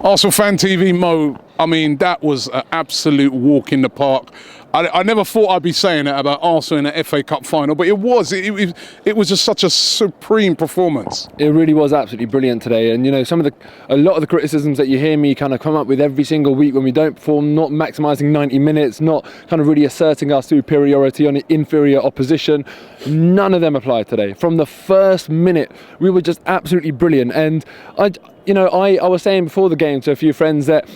Arsenal Fan TV, Mo, I mean, that was an absolute walk in the park. I never thought I'd be saying that about Arsenal in an FA Cup final, but it was. It was just such a supreme performance. It really was absolutely brilliant today. And, you know, a lot of the criticisms that you hear me kind of come up with every single week when we don't perform, not maximising 90 minutes, not kind of really asserting our superiority on inferior opposition, none of them apply today. From the first minute, we were just absolutely brilliant. And, I was saying before the game to a few friends that,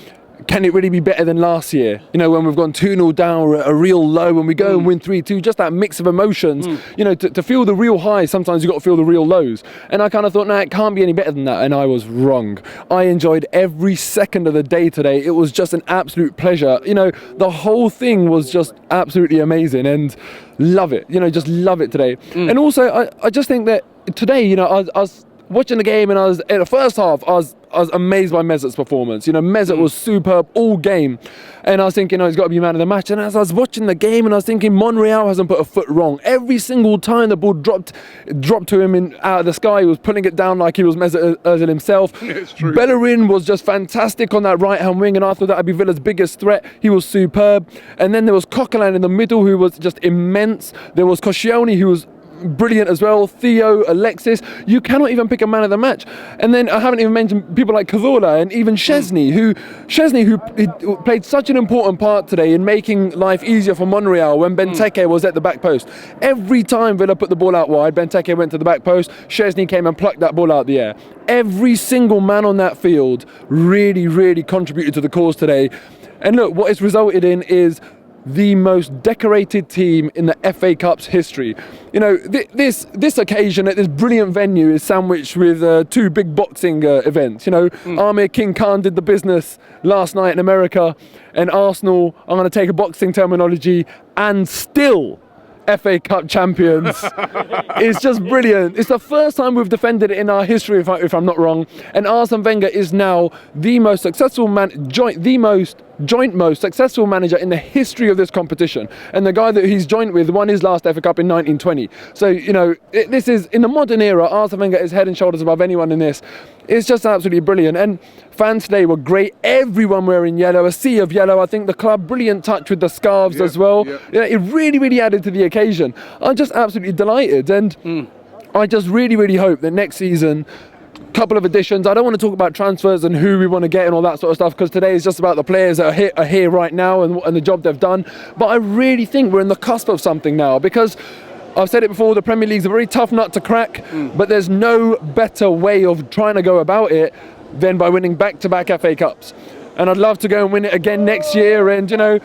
can it really be better than last year? You know, when we've gone 2-0 down, a real low, and we go and win 3-2, just that mix of emotions. You know, to feel the real highs, sometimes you've got to feel the real lows. And I kind of thought, it can't be any better than that. And I was wrong. I enjoyed every second of the day today. It was just an absolute pleasure. You know, the whole thing was just absolutely amazing, and love it. You know, just love it today. And also, I just think that today, you know, I was watching the game, and I was in the first half, I was amazed by Mesut's performance. You know, Mesut was superb all game, and I was thinking, he's got to be man of the match. And as I was watching the game, and I was thinking, Monreal hasn't put a foot wrong. Every single time the ball dropped to him out of the sky, he was putting it down like he was Mesut Ozil himself. It's true. Bellerin was just fantastic on that right hand wing, and I thought that would be Villa's biggest threat. He was superb. And then there was Coquelin in the middle, who was just immense. There was Koscielny, who was brilliant as well. Theo, Alexis, you cannot even pick a man of the match. And then I haven't even mentioned people like Cazorla and even Szczesny, who played such an important part today in making life easier for Monreal when Benteke was at the back post. Every time Villa put the ball out wide, Benteke went to the back post, Szczesny came and plucked that ball out of the air. Every single man on that field really, really contributed to the cause today. And look, what it's resulted in is the most decorated team in the FA Cup's history. You know, this occasion at this brilliant venue is sandwiched with two big boxing events. You know, Amir King Khan did the business last night in America, and Arsenal, I'm going to take a boxing terminology, and still FA Cup champions. It's just brilliant. It's the first time we've defended it in our history, if I'm not wrong. And Arsene Wenger is now the most successful joint most successful manager in the history of this competition. And the guy that he's joined with won his last FA Cup in 1920. So, you know, this is, in the modern era, Arsene Wenger is head and shoulders above anyone in this. It's just absolutely brilliant. And fans today were great. Everyone wearing yellow, a sea of yellow. I think the club, brilliant touch with the scarves as well. Yeah, it really, really added to the occasion. I'm just absolutely delighted. And I just really, really hope that next season, couple of additions. I don't want to talk about transfers and who we want to get and all that sort of stuff, because today is just about the players that are here right now and the job they've done. But I really think we're in the cusp of something now, because I've said it before, the Premier League's a very tough nut to crack, but there's no better way of trying to go about it than by winning back-to-back FA Cups. And I'd love to go and win it again next year. And, you know,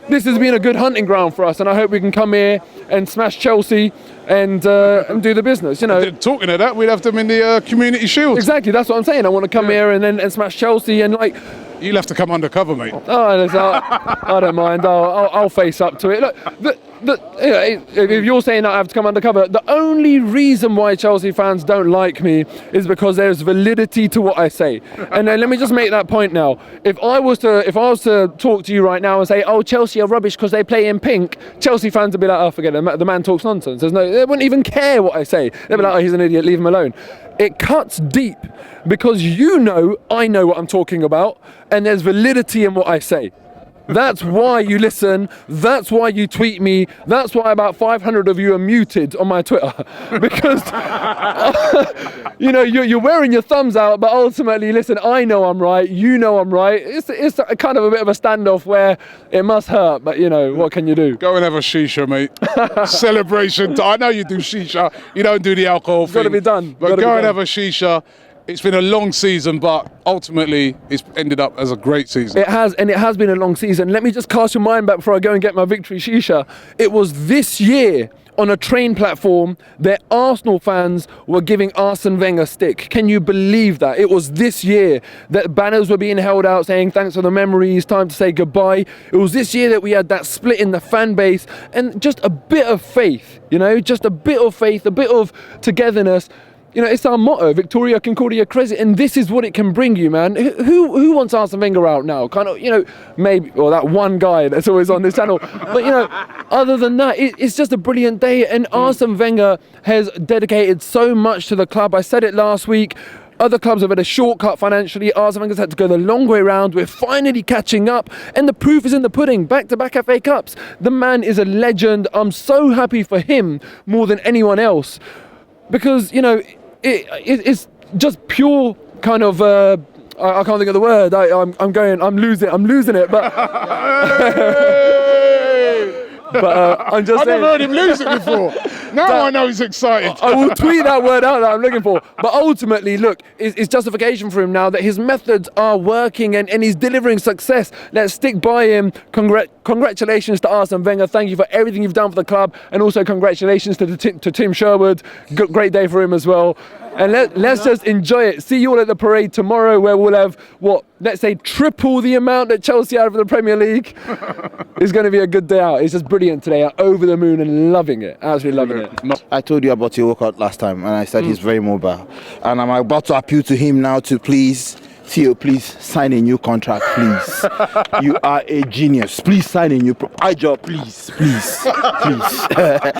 this has been a good hunting ground for us, and I hope we can come here and smash Chelsea and do the business. You know, talking of that, we'd have them in the Community Shield. Exactly, that's what I'm saying. I want to come here and smash Chelsea, and like, you'll have to come undercover, mate. I don't mind. I'll face up to it. Look, if you're saying I have to come undercover, the only reason why Chelsea fans don't like me is because there's validity to what I say. And let me just make that point now. If I was to talk to you right now and say, oh, Chelsea are rubbish because they play in pink, Chelsea fans would be like, oh, forget it, the man talks nonsense. They wouldn't even care what I say. They'd be like, oh, he's an idiot, leave him alone. It cuts deep because I know what I'm talking about, and there's validity in what I say. That's why you listen. That's why you tweet me. That's why about 500 of you are muted on my Twitter. Because, you know, you're wearing your thumbs out, but ultimately, listen, I know I'm right. You know I'm right. It's a kind of a bit of a standoff where it must hurt, but, you know, what can you do? Go and have a shisha, mate. Celebration. I know you do shisha. You don't do the alcohol thing. Got to be done. But go and have a shisha. It's been a long season, but ultimately it's ended up as a great season. It has, and it has been a long season. Let me just cast your mind back before I go and get my victory shisha. It was this year on a train platform that Arsenal fans were giving Arsene Wenger stick. Can you believe that? It was this year that banners were being held out saying thanks for the memories, time to say goodbye. It was this year that we had that split in the fan base, and just a bit of faith, you know, just a bit of faith, a bit of togetherness. You know, it's our motto, Victoria Concordia Crescit, and this is what it can bring you, man. Who wants Arsene Wenger out now? Kind of, you know, maybe, or that one guy that's always on this channel. But, you know, other than that, it's just a brilliant day, and Arsene Wenger has dedicated so much to the club. I said it last week. Other clubs have had a shortcut financially. Arsene Wenger's had to go the long way round. We're finally catching up, and the proof is in the pudding. Back-to-back FA Cups. The man is a legend. I'm so happy for him more than anyone else, because you know it's just pure kind of. I can't think of the word. I'm losing it, but. But I'm just I've saying. never heard him lose it before. Now I know he's excited. I will tweet that word out that I'm looking for. But ultimately, look, it's justification for him now that his methods are working and he's delivering success. Let's stick by him. Congratulations to Arsene Wenger. Thank you for everything you've done for the club. And also congratulations to Tim Sherwood. Great day for him as well. And let's just enjoy it. See you all at the parade tomorrow, where we'll have, let's say triple the amount that Chelsea had for the Premier League. It's going to be a good day out. It's just brilliant today. I'm over the moon and loving it. Absolutely loving it. I told you about your workout last time, and I said he's very mobile. And I'm about to appeal to him now to please, Theo, please sign a new contract, please. You are a genius. Please sign a new job, please.